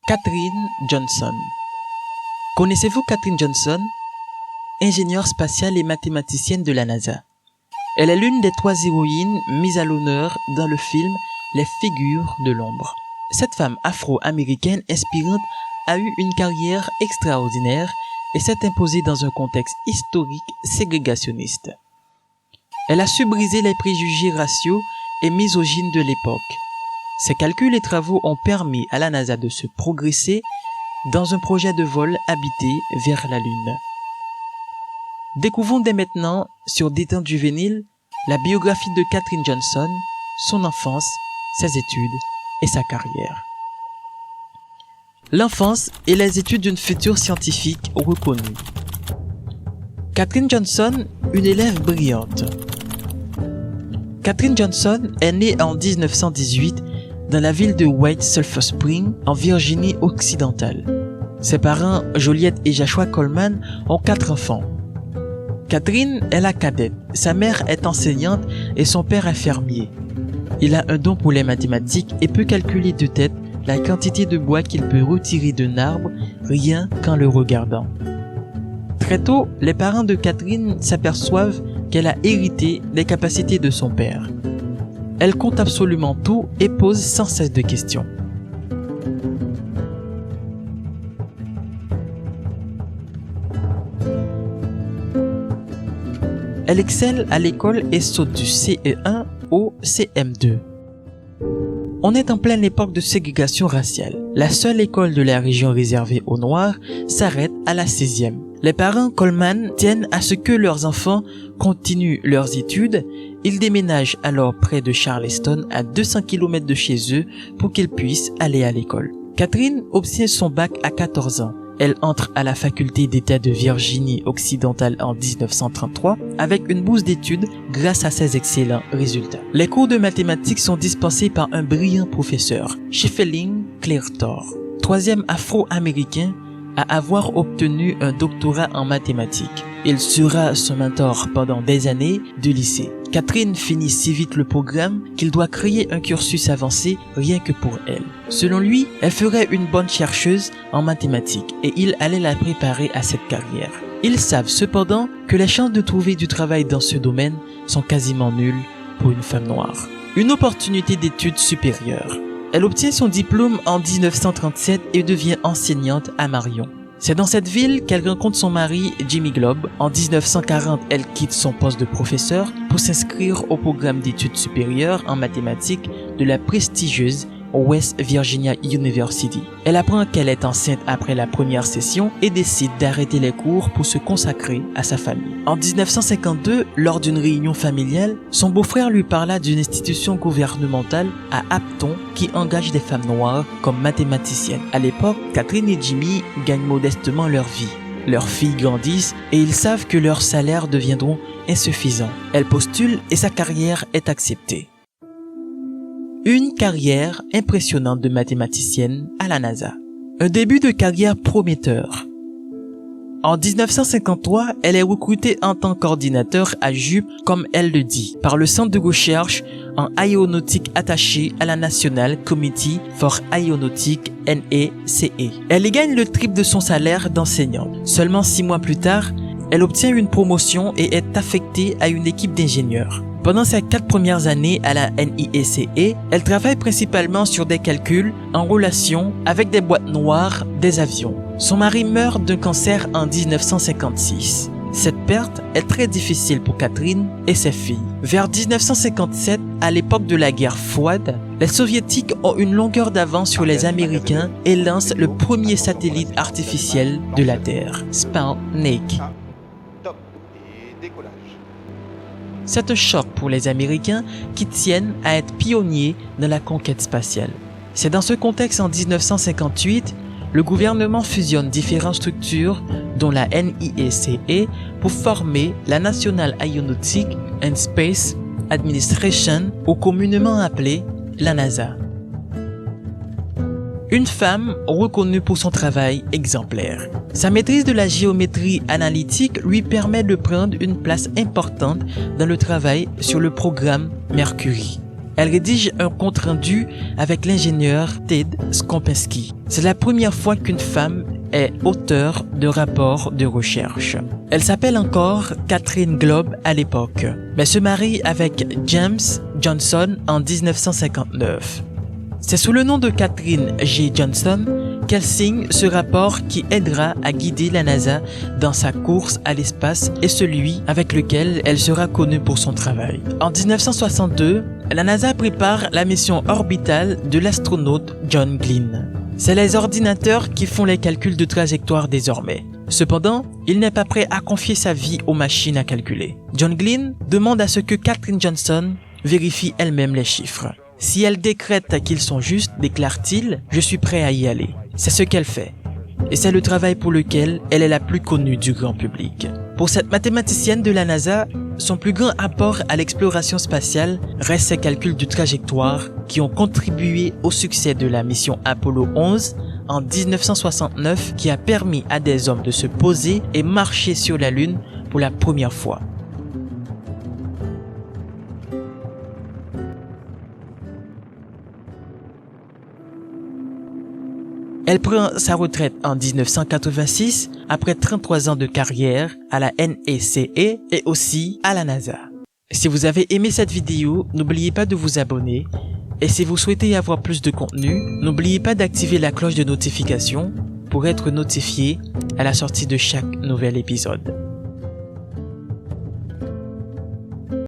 Katherine Johnson. Connaissez-vous Katherine Johnson? Ingénieure spatiale et mathématicienne de la NASA. Elle est l'une des 3 héroïnes mises à l'honneur dans le film Les Figures de l'ombre. Cette femme afro-américaine inspirante a eu une carrière extraordinaire et s'est imposée dans un contexte historique ségrégationniste. Elle a su briser les préjugés raciaux et misogynes de l'époque. Ses calculs et travaux ont permis à la NASA de se progresser dans un projet de vol habité vers la Lune. Découvrons dès maintenant, sur Détente juvénile, la biographie de Katherine Johnson, son enfance, ses études et sa carrière. L'enfance et les études d'une future scientifique reconnue. Katherine Johnson, une élève brillante. Katherine Johnson est née en 1918 dans la ville de White Sulphur Spring, en Virginie occidentale. Ses parents, Joliette et Joshua Coleman, ont 4 enfants. Katherine est la cadette, sa mère est enseignante et son père est fermier. Il a un don pour les mathématiques et peut calculer de tête la quantité de bois qu'il peut retirer d'un arbre rien qu'en le regardant. Très tôt, les parents de Katherine s'aperçoivent qu'elle a hérité des capacités de son père. Elle compte absolument tout et pose sans cesse de questions. Elle excelle à l'école et saute du CE1 au CM2. On est en pleine époque de ségrégation raciale. La seule école de la région réservée aux Noirs s'arrête à la 6e. Les parents Coleman tiennent à ce que leurs enfants continuent leurs études. Ils déménagent alors près de Charleston, à 200 km de chez eux, pour qu'ils puissent aller à l'école. Katherine obtient son bac à 14 ans. Elle entre à la faculté d'État de Virginie occidentale en 1933 avec une bourse d'études grâce à ses excellents résultats. Les cours de mathématiques sont dispensés par un brillant professeur, Schiffeling Cleartor, 3e afro-américain à avoir obtenu un doctorat en mathématiques. Il sera son mentor pendant des années de lycée. Katherine finit si vite le programme qu'il doit créer un cursus avancé rien que pour elle. Selon lui, elle ferait une bonne chercheuse en mathématiques et il allait la préparer à cette carrière. Ils savent cependant que les chances de trouver du travail dans ce domaine sont quasiment nulles pour une femme noire. Une opportunité d'études supérieures. Elle obtient son diplôme en 1937 et devient enseignante à Marion. C'est dans cette ville qu'elle rencontre son mari Jimmy Globe. En 1940, elle quitte son poste de professeur pour s'inscrire au programme d'études supérieures en mathématiques de la prestigieuse West Virginia University. Elle apprend qu'elle est enceinte après la première session et décide d'arrêter les cours pour se consacrer à sa famille. En 1952, lors d'une réunion familiale, son beau-frère lui parla d'une institution gouvernementale à Upton qui engage des femmes noires comme mathématiciennes. À l'époque, Katherine et Jimmy gagnent modestement leur vie. Leurs filles grandissent et ils savent que leurs salaires deviendront insuffisants. Elle postule et sa carrière est acceptée. Une carrière impressionnante de mathématicienne à la NASA. Un début de carrière prometteur. En 1953, elle est recrutée en tant qu'ordinateur à Jup, comme elle le dit, par le centre de recherche en aéronautique attaché à la National Committee for Aeronautic NACA. Elle y gagne le triple de son salaire d'enseignante. Seulement 6 mois plus tard, elle obtient une promotion et est affectée à une équipe d'ingénieurs. Pendant ses 4 premières années à la NIACA, elle travaille principalement sur des calculs en relation avec des boîtes noires des avions. Son mari meurt d'un cancer en 1956. Cette perte est très difficile pour Katherine et ses filles. Vers 1957, à l'époque de la guerre froide, les Soviétiques ont une longueur d'avance sur les Américains et lancent le premier satellite artificiel de la Terre, Sputnik. C'est un choc pour les Américains qui tiennent à être pionniers dans la conquête spatiale. C'est dans ce contexte en 1958, le gouvernement fusionne différentes structures dont la NIACA pour former la National Aeronautic and Space Administration, ou communément appelée la NASA. Une femme reconnue pour son travail exemplaire. Sa maîtrise de la géométrie analytique lui permet de prendre une place importante dans le travail sur le programme Mercury. Elle rédige un compte-rendu avec l'ingénieur Ted Skopeski. C'est la première fois qu'une femme est auteure de rapports de recherche. Elle s'appelle encore Catherine Globe à l'époque, mais se marie avec James Johnson en 1959. C'est sous le nom de Catherine G. Johnson qu'elle signe ce rapport qui aidera à guider la NASA dans sa course à l'espace et celui avec lequel elle sera connue pour son travail. En 1962, la NASA prépare la mission orbitale de l'astronaute John Glenn. C'est les ordinateurs qui font les calculs de trajectoire désormais. Cependant, il n'est pas prêt à confier sa vie aux machines à calculer. John Glenn demande à ce que Catherine Johnson vérifie elle-même les chiffres. Si elle décrète qu'ils sont justes, déclare-t-il, je suis prêt à y aller. C'est ce qu'elle fait. Et c'est le travail pour lequel elle est la plus connue du grand public. Pour cette mathématicienne de la NASA, son plus grand apport à l'exploration spatiale reste ses calculs de trajectoire qui ont contribué au succès de la mission Apollo 11 en 1969 qui a permis à des hommes de se poser et marcher sur la Lune pour la première fois. Elle prend sa retraite en 1986 après 33 ans de carrière à la NACA et aussi à la NASA. Si vous avez aimé cette vidéo, n'oubliez pas de vous abonner. Et si vous souhaitez avoir plus de contenu, n'oubliez pas d'activer la cloche de notification pour être notifié à la sortie de chaque nouvel épisode.